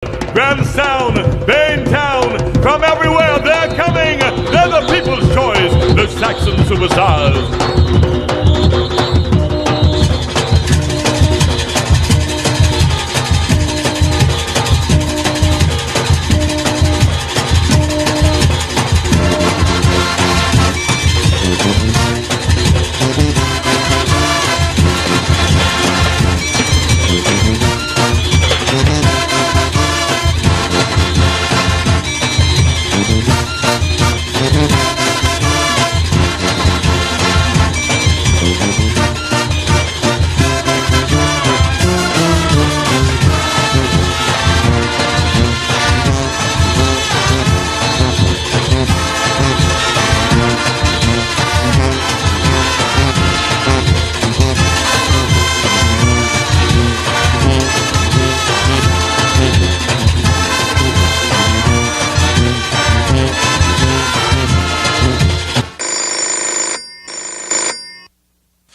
Grahamstown, Baintown, from everywhere they're coming. They're the people's choice, the Saxon Superstars.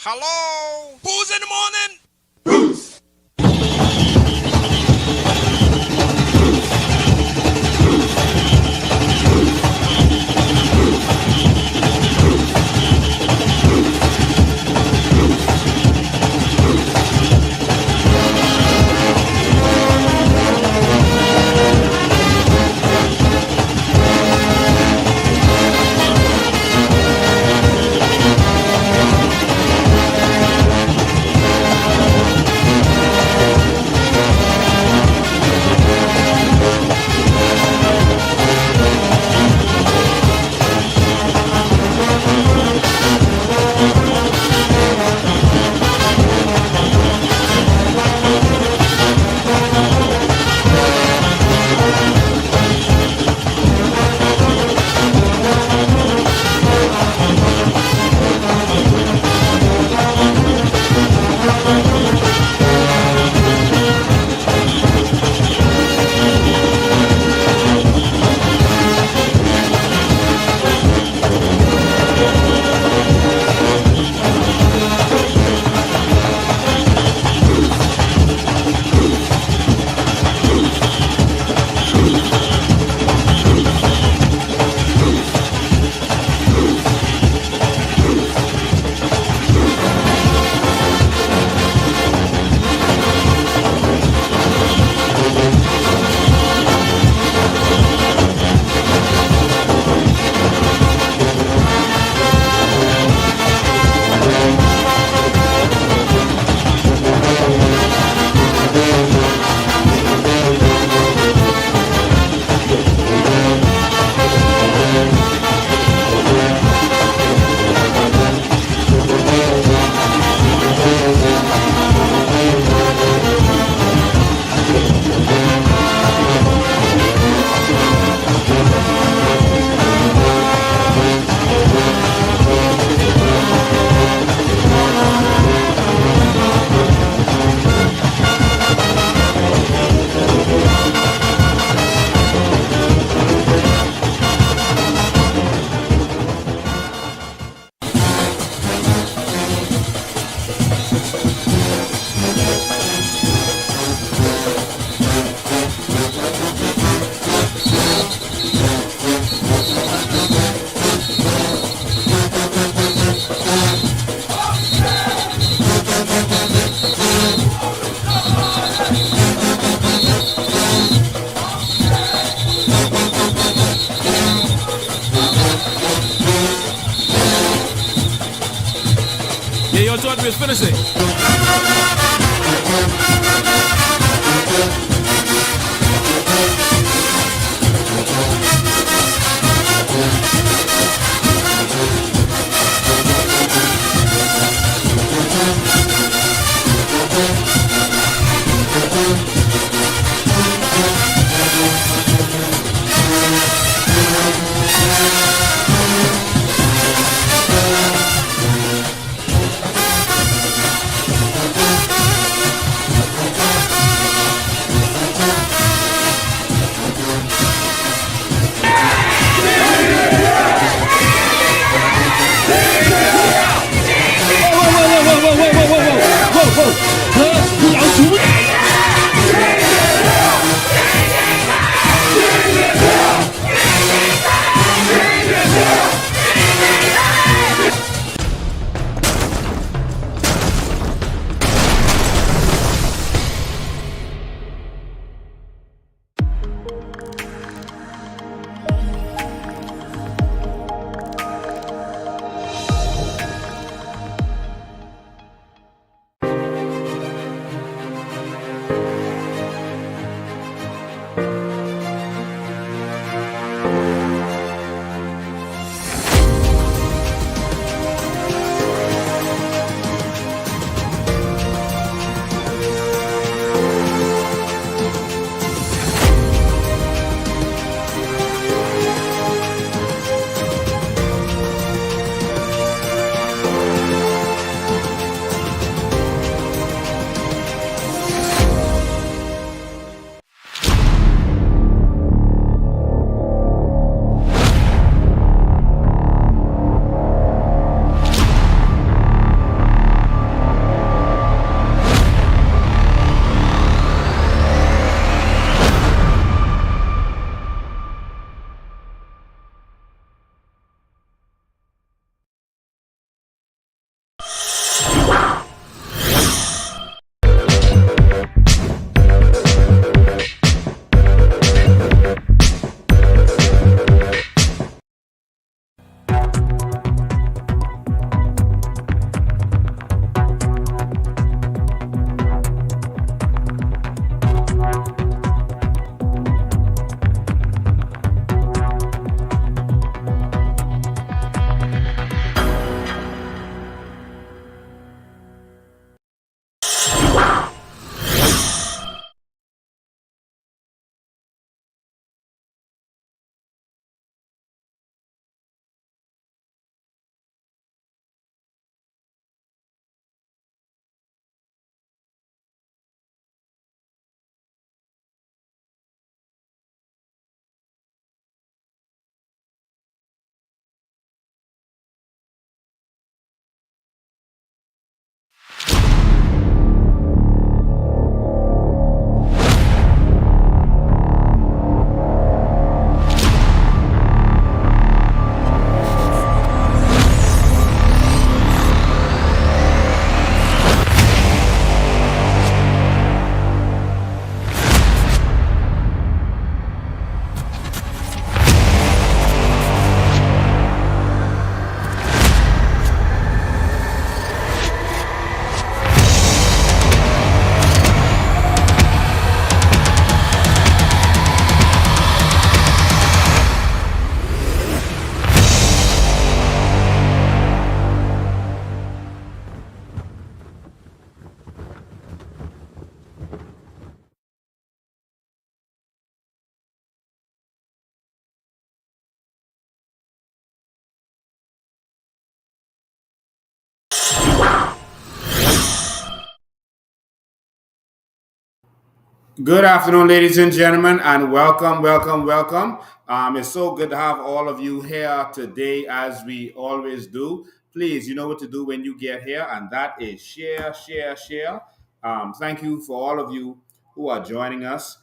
Hello? Who's in the morning? Roots! Yeah, yo, George, we're finishing. Good afternoon, ladies and gentlemen, and welcome, welcome, welcome. It's so good to have all of you here today, as we always do. Please, you know what to do when you get here, and that is share, share, share. Thank you for all of you who are joining us.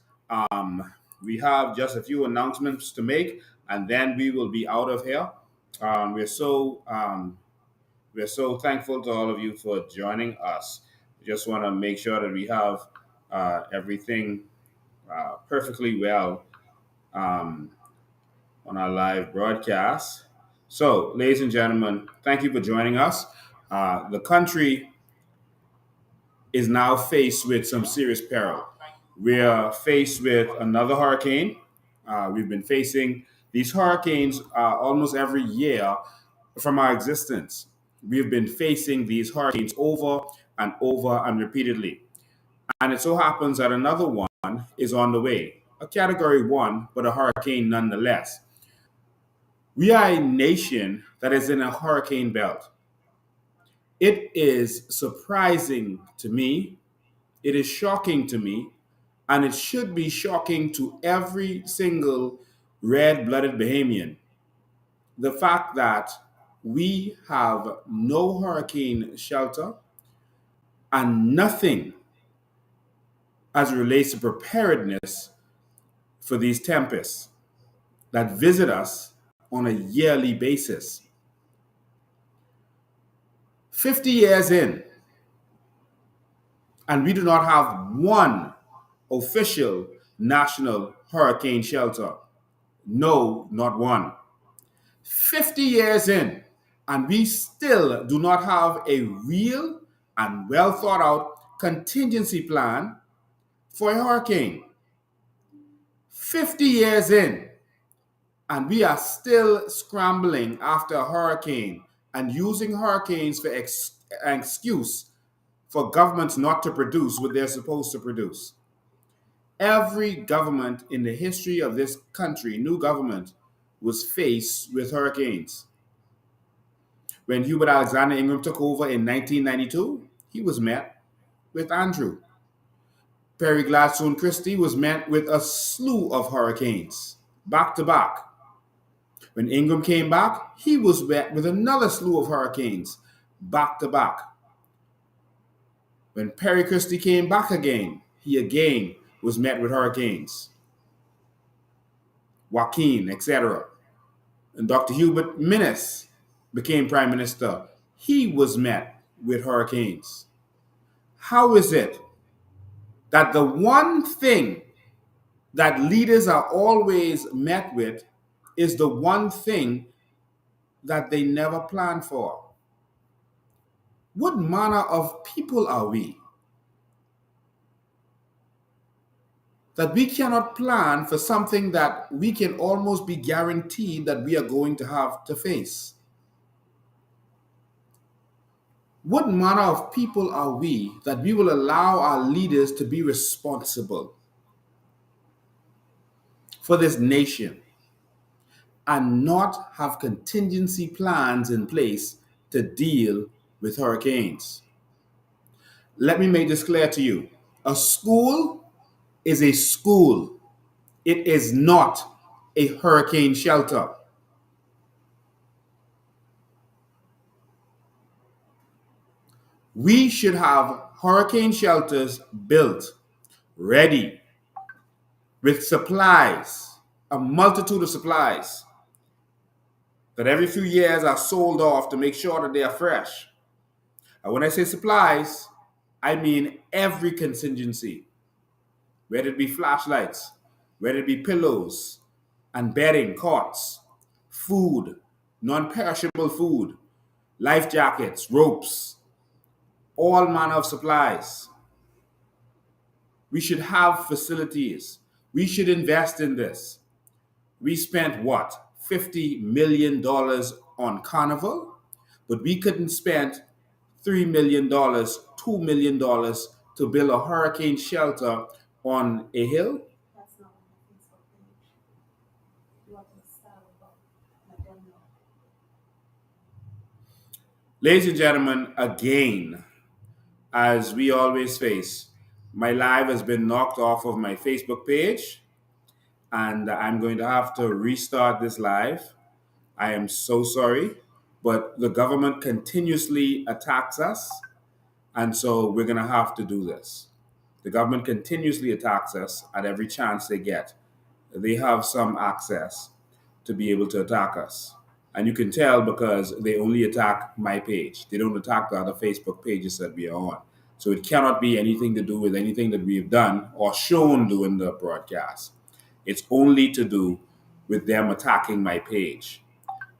We have just a few announcements to make, and then we will be out of here. Um, we're so um, we're so thankful to all of you for joining us. We just want to make sure that we have everything perfectly well um, on our live broadcast. So, ladies and gentlemen, thank you for joining us. The country is now faced with some serious peril. We are faced with another hurricane. We've been facing these hurricanes almost every year from our existence. We've been facing these hurricanes over and repeatedly. And it so happens that another one is on the way, a category one, but a hurricane nonetheless. We are a nation that is in a hurricane belt. It is surprising to me, it is shocking to me, and it should be shocking to every single red blooded Bahamian. The fact that we have no hurricane shelter and nothing as it relates to preparedness for these tempests that visit us on a yearly basis. 50 years in, and we do not have one official national hurricane shelter. No, not one. 50 years in, and we still do not have a real and well thought out contingency plan for a hurricane. 50 years in, and we are still scrambling after a hurricane and using hurricanes for an excuse for governments not to produce what they're supposed to produce. Every government in the history of this country, new government, was faced with hurricanes. When Hubert Alexander Ingram took over in 1992, he was met with Andrew. Perry Gladstone Christie was met with a slew of hurricanes, back to back. When Ingram came back, he was met with another slew of hurricanes, back to back. When Perry Christie came back again, he again was met with hurricanes, Joaquin, etc. And Dr. Hubert Minnis became prime minister. He was met with hurricanes. How is it that the one thing that leaders are always met with is the one thing that they never plan for? What manner of people are we that we cannot plan for something that we can almost be guaranteed that we are going to have to face? What manner of people are we that we will allow our leaders to be responsible for this nation and not have contingency plans in place to deal with hurricanes? Let me make this clear to you. A school is a school. It is not a hurricane shelter. We should have hurricane shelters built, ready, with supplies, a multitude of supplies that every few years are sold off to make sure that they are fresh. And when I say supplies, I mean every contingency, whether it be flashlights, whether it be pillows and bedding, cots, food, non-perishable food, life jackets, ropes, all manner of supplies. We should have facilities. We should invest in this. We spent what? $50 million on Carnival, but we couldn't spend $3 million, $2 million to build a hurricane shelter on a hill. Ladies and gentlemen, again, as we always face, My live has been knocked off of my Facebook page, and I'm going to have to restart this live. I am so sorry, but the government continuously attacks us, and so we're going to have to do this. The government continuously attacks us at every chance they get. They have some access to be able to attack us. And you can tell because they only attack my page. They don't attack the other Facebook pages that we are on. So it cannot be anything to do with anything that we've done or shown during the broadcast. It's only to do with them attacking my page.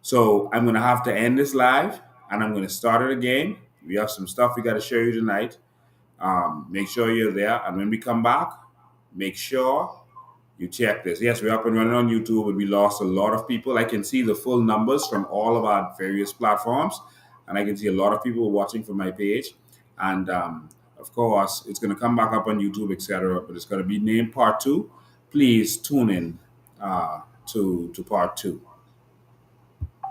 So I'm going to have to end this live and I'm going to start it again. We have some stuff we got to show you tonight. Make sure you're there. And when we come back, make sure you check this. Yes, we're up and running on YouTube, but we lost a lot of people. I can see the full numbers from all of our various platforms, and I can see a lot of people watching from my page. And of course, it's going to come back up on YouTube, etc. But it's going to be named Part 2. Please tune in to Part 2.